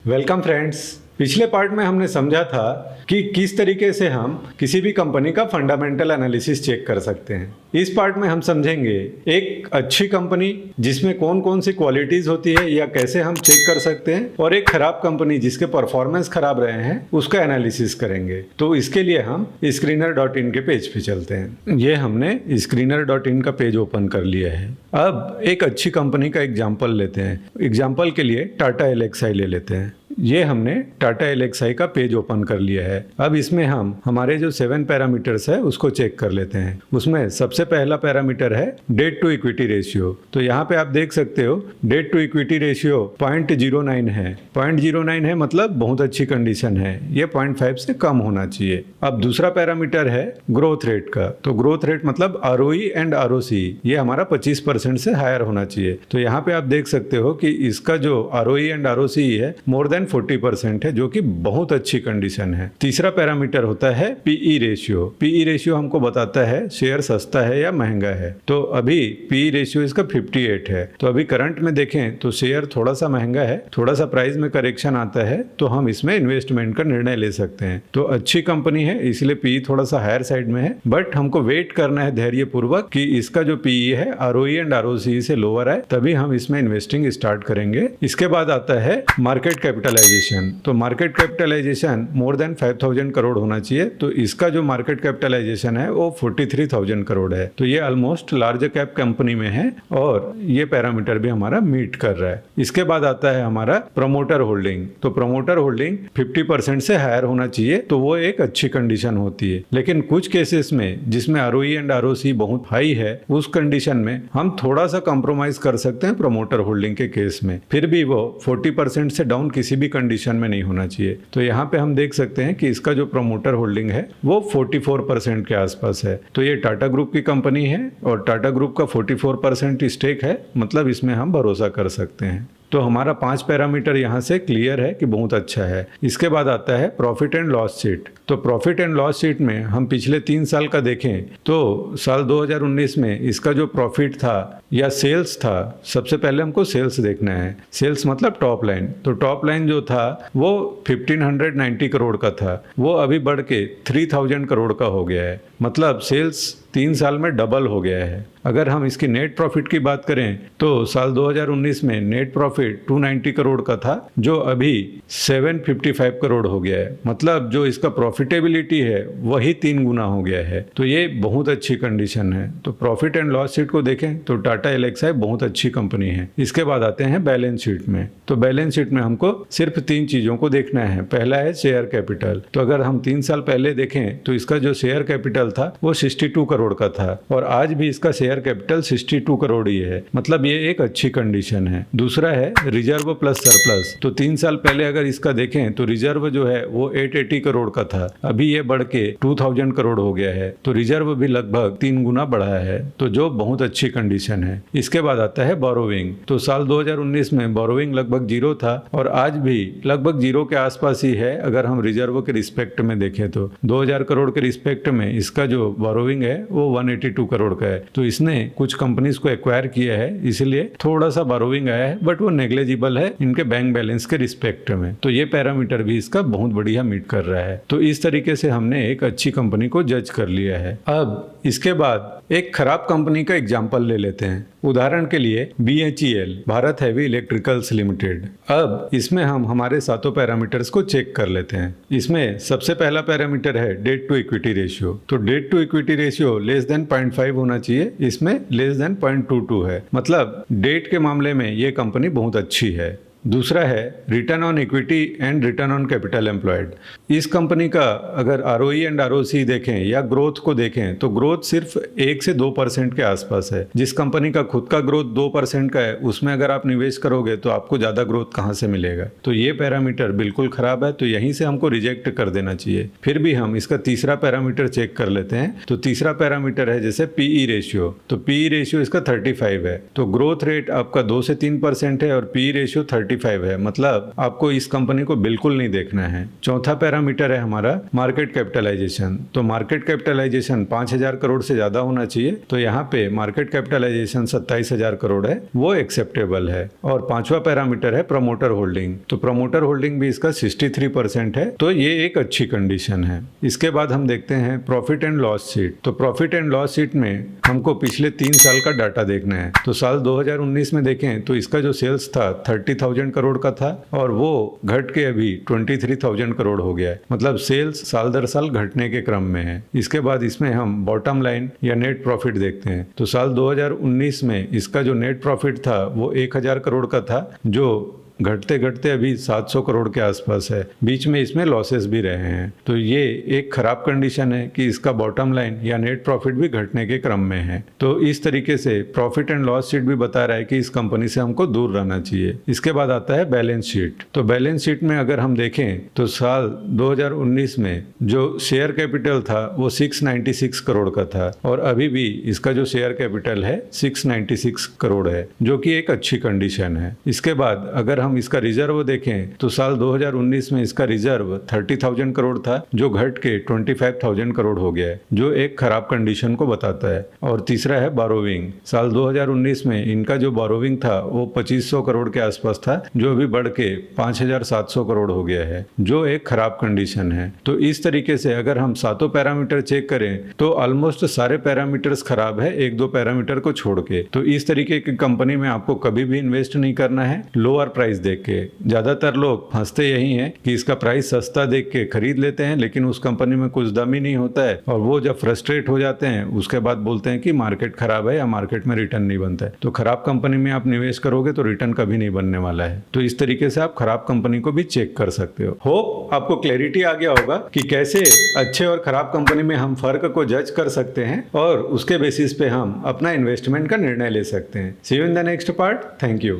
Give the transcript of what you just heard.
Welcome friends. पिछले part में हमने समझा था कि किस तरीके से हम किसी भी कंपनी का फंडामेंटल एनालिसिस चेक कर सकते हैं। इस पार्ट में हम समझेंगे एक अच्छी कंपनी जिसमें कौन कौन सी क्वालिटीज होती है या कैसे हम चेक कर सकते हैं, और एक खराब कंपनी जिसके परफॉर्मेंस खराब रहे हैं उसका एनालिसिस करेंगे। तो इसके लिए हम screener.in के पेज पे चलते हैं। ये हमने screener.in का पेज ओपन कर लिया है। अब एक अच्छी कंपनी का एग्जाम्पल लेते हैं। एग्जाम्पल के लिए टाटा एलेक्साई ले लेते हैं। ये हमने टाटा एलेक्साई का पेज ओपन कर लिया है। अब इसमें हम हमारे जो 7 पैरामीटर्स है उसको चेक कर लेते हैं। उसमें सबसे पहला पैरामीटर है डेट टू इक्विटी रेशियो। तो यहाँ पे आप देख सकते हो डेट टू इक्विटी रेशियो 0.09 है। 0.09 है मतलब बहुत अच्छी कंडीशन है। ये 0.5 से कम होना चाहिए। अब दूसरा पैरामीटर है ग्रोथ रेट का। तो ग्रोथ रेट मतलब ROE एंड ROC ये हमारा 25% से हायर होना चाहिए। तो यहाँ पे आप देख सकते हो कि इसका जो ROE एंड ROC है मोर देन 40% है, जो कि बहुत अच्छी कंडीशन है। तीसरा पैरामीटर होता है पीई रेशियो। पीई रेशियो हमको बताता है शेयर सस्ता है या महंगा है। तो अभी पीई रेशियो इसका 58 है। तो अभी करंट में देखें तो शेयर थोड़ा सा महंगा है, थोड़ा सा प्राइस में करेक्शन आता है तो हम इसमें इन्वेस्टमेंट का निर्णय ले सकते हैं। तो अच्छी कंपनी है इसलिए पीई थोड़ा सा हायर साइड में है, बट हमको वेट करना है धैर्य पूर्वक कि इसका जो पीई है ROE एंड ROC से लोअर है, तभी हम इसमें इन्वेस्टिंग स्टार्ट करेंगे। इसके बाद आता है मार्केट कैपिटलाइजेशन। तो market capitalisation more than 5000 crore होना चाहिए। तो इसका जो मार्केट कैपिटलाइजेशन है वो 43,000 करोड़ है। तो ये ऑलमोस्ट लार्ज कैप कंपनी में है और ये पैरामीटर भी हमारा मीट कर रहा है। इसके बाद आता है हमारा प्रमोटर होल्डिंग। तो प्रमोटर होल्डिंग 50% से हायर होना चाहिए, तो वो एक अच्छी कंडीशन होती है। लेकिन कुछ केसेस में जिसमें ROE एंड ROC बहुत हाई है, उस कंडीशन में हम थोड़ा सा कॉम्प्रोमाइज कर सकते हैं प्रमोटर होल्डिंग के केस में। फिर भी वो 40% से डाउन किसी भी कंडीशन में नहीं होना चाहिए। तो यहाँ पे हम देख सकते हैं कि इसका जो प्रमोटर होल्डिंग है वो 44% के आसपास है। तो ये टाटा ग्रुप की कंपनी है और टाटा ग्रुप का 44% स्टेक है, मतलब इसमें हम भरोसा कर सकते हैं। तो हमारा 5 पैरामीटर यहाँ से क्लियर है कि बहुत अच्छा है। इसके बाद आता है प्रॉफिट एंड लॉस शीट। तो प्रॉफिट एंड लॉस शीट में हम पिछले 3 साल का देखें तो साल 2019 में इसका जो प्रॉफिट था या सेल्स था, सबसे पहले हमको सेल्स देखना है। सेल्स मतलब टॉप लाइन। तो टॉप लाइन जो था वो 1590 करोड़ का था, वो अभी बढ़ के 3000 करोड़ का हो गया है। मतलब सेल्स 3 साल में डबल हो गया है। अगर हम इसकी नेट प्रॉफिट की बात करें तो साल 2019 में नेट प्रॉफिट 290 करोड़ का था, जो अभी 755 करोड़ हो गया है। मतलब जो इसका प्रॉफिटेबिलिटी है वही 3 गुना हो गया है। तो ये बहुत अच्छी कंडीशन है। तो प्रॉफिट एंड लॉस शीट को देखें तो टाटा एलेक्साई बहुत अच्छी कंपनी है। इसके बाद आते हैं बैलेंस शीट में। तो बैलेंस शीट में हमको सिर्फ 3 चीजों को देखना है। पहला है शेयर कैपिटल। तो अगर हम 3 साल पहले देखें तो इसका जो शेयर कैपिटल था वो 62 करोड़ का था और आज भी इसका शेयर कैपिटल 62 करोड़ ही है। मतलब ये एक अच्छी कंडीशन है। दूसरा है रिजर्व प्लस सरप्लस। तो 3 साल पहले अगर इसका देखें तो रिजर्व जो है वो 880 करोड़ का था, अभी ये बढ़ के 2000 करोड़ हो गया है। तो रिजर्व भी लगभग 3 गुना बढ़ा है, तो जो बहुत अच्छी कंडीशन है। इसके बाद आता है बोरोविंग। तो साल 2019 में बोरोविंग लगभग 0 था और आज भी लगभग 0 के आसपास ही है। अगर हम रिजर्व के रिस्पेक्ट में देखें तो 2000 करोड़ के रिस्पेक्ट में इसका जो बोरोविंग है वो 182 करोड़ का है। तो इसने कुछ कंपनीज को एक्वायर किया है, इसलिए थोड़ा सा बोरोविंग आया है, बट वो नेग्लिजिबल है इनके बैंक बैलेंस के रिस्पेक्ट में। तो ये पैरामीटर भी इसका बहुत बढ़िया मीट कर रहा है। तो इस तरीके से हमने एक अच्छी कंपनी को जज कर लिया है। अब इसके बाद एक खराब कंपनी का एग्जाम्पल ले लेते हैं। उदाहरण के लिए BHEL, Bharat heavy electricals limited. अब इसमें हम हमारे 7 पैरामीटर्स को चेक कर लेते हैं। इसमें सबसे पहला पैरामीटर है डेट टू इक्विटी रेशियो। तो debt to equity ratio less than 0.5 होना चाहिए, इसमें लेस देन 0.22 है। मतलब डेट के मामले में ये कंपनी बहुत अच्छी है। दूसरा है return on equity and return on capital employed. इस कंपनी का अगर ROE एंड ROC देखें या ग्रोथ को देखें तो ग्रोथ सिर्फ 1 से 2% के आसपास है। जिस कंपनी का खुद का ग्रोथ 2% का है उसमें अगर आप निवेश करोगे तो आपको ज़्यादा ग्रोथ कहाँ से मिलेगा। तो ये पैरामीटर बिल्कुल खराब है, तो यहीं से हमको रिजेक्ट कर देना चाहिए। फिर भी हम इसका तीसरा पैरामीटर चेक कर लेते हैं। तो तीसरा पैरामीटर है जैसे PE रेशियो। तो PE रेशियो इसका 35 है। तो ग्रोथ रेट आपका 2 से 3% है और PE रेशियो 35 25 है, मतलब आपको इस कंपनी को बिल्कुल नहीं देखना है। चौथा पैरामीटर है हमारा मार्केट कैपिटलाइजेशन। तो मार्केट कैपिटलाइजेशन 5,000 करोड़ से ज्यादा होना चाहिए। तो यहाँ पे मार्केट कैपिटलाइजेशन 27,000 करोड़ है, वो एक्सेप्टेबल है। और पांचवा पैरामीटर है प्रमोटर होल्डिंग। तो प्रमोटर होल्डिंग भी इसका 63% है, तो ये एक अच्छी कंडीशन है। इसके बाद हम देखते हैं प्रॉफिट एंड लॉस शीट। तो प्रॉफिट एंड लॉस शीट में हमको पिछले 3 साल का डाटा देखना है। तो साल 2019 में देखें तो इसका जो सेल्स था 30,000 करोड़ का था और वो घट के अभी 23,000 करोड़ हो गया है। मतलब सेल्स साल दर साल घटने के क्रम में है। इसके बाद इसमें हम बॉटम लाइन या नेट प्रॉफिट देखते हैं। तो साल 2019 में इसका जो नेट प्रॉफिट था वो 1,000 करोड़ का था, जो घटते घटते अभी 700 करोड़ के आसपास है। बीच में इसमें लॉसेस भी रहे हैं। तो ये एक खराब कंडीशन है कि इसका बॉटम लाइन या नेट प्रॉफिट भी घटने के क्रम में है। तो इस तरीके से प्रॉफिट एंड लॉस शीट भी बता रहा है कि इस कंपनी से हमको दूर रहना चाहिए। इसके बाद आता है बैलेंस शीट। तो बैलेंस शीट में अगर हम देखें तो साल 2019 में जो शेयर कैपिटल था वो 696 करोड़ का था और अभी भी इसका जो शेयर कैपिटल है 696 करोड़ है, जो कि एक अच्छी कंडीशन है। इसके बाद अगर हम इसका रिजर्व देखें तो साल 2019 में इसका रिजर्व 30,000 करोड़ था, जो घट के 25,000 करोड़ हो गया है, जो एक खराब कंडीशन को बताता है। और तीसरा है बोरोविंग। साल 2019 में इनका जो बोरोविंग था वो 2500 करोड़ के आसपास था, जो अभी बढ़ के 5,700 करोड़ हो गया है, जो एक खराब कंडीशन है। तो इस तरीके से अगर हम सातों पैरामीटर चेक करें तो ऑलमोस्ट सारे पैरामीटर्स खराब है, 1-2 पैरामीटर को छोड़ के। तो इस तरीके की कंपनी में आपको कभी भी इन्वेस्ट नहीं करना है लोअर प्राइस देख के। ज्यादातर लोग फंसते यही हैं कि इसका प्राइस सस्ता देख के खरीद लेते हैं, लेकिन उस कंपनी में कुछ दम ही नहीं होता है और वो जब फ्रस्ट्रेट हो जाते हैं उसके बाद बोलते हैं कि मार्केट खराब है या मार्केट में रिटर्न नहीं बनता है। तो खराब कंपनी में आप निवेश करोगे तो रिटर्न कभी नहीं बनने वाला है। तो इस तरीके से आप खराब कंपनी को भी चेक कर सकते हो। होप आपको क्लैरिटी आ गया होगा कि कैसे अच्छे और खराब कंपनी में हम फर्क को जज कर सकते हैं और उसके बेसिस पे हम अपना इन्वेस्टमेंट का निर्णय ले सकते हैं। See you in the next part. Thank you.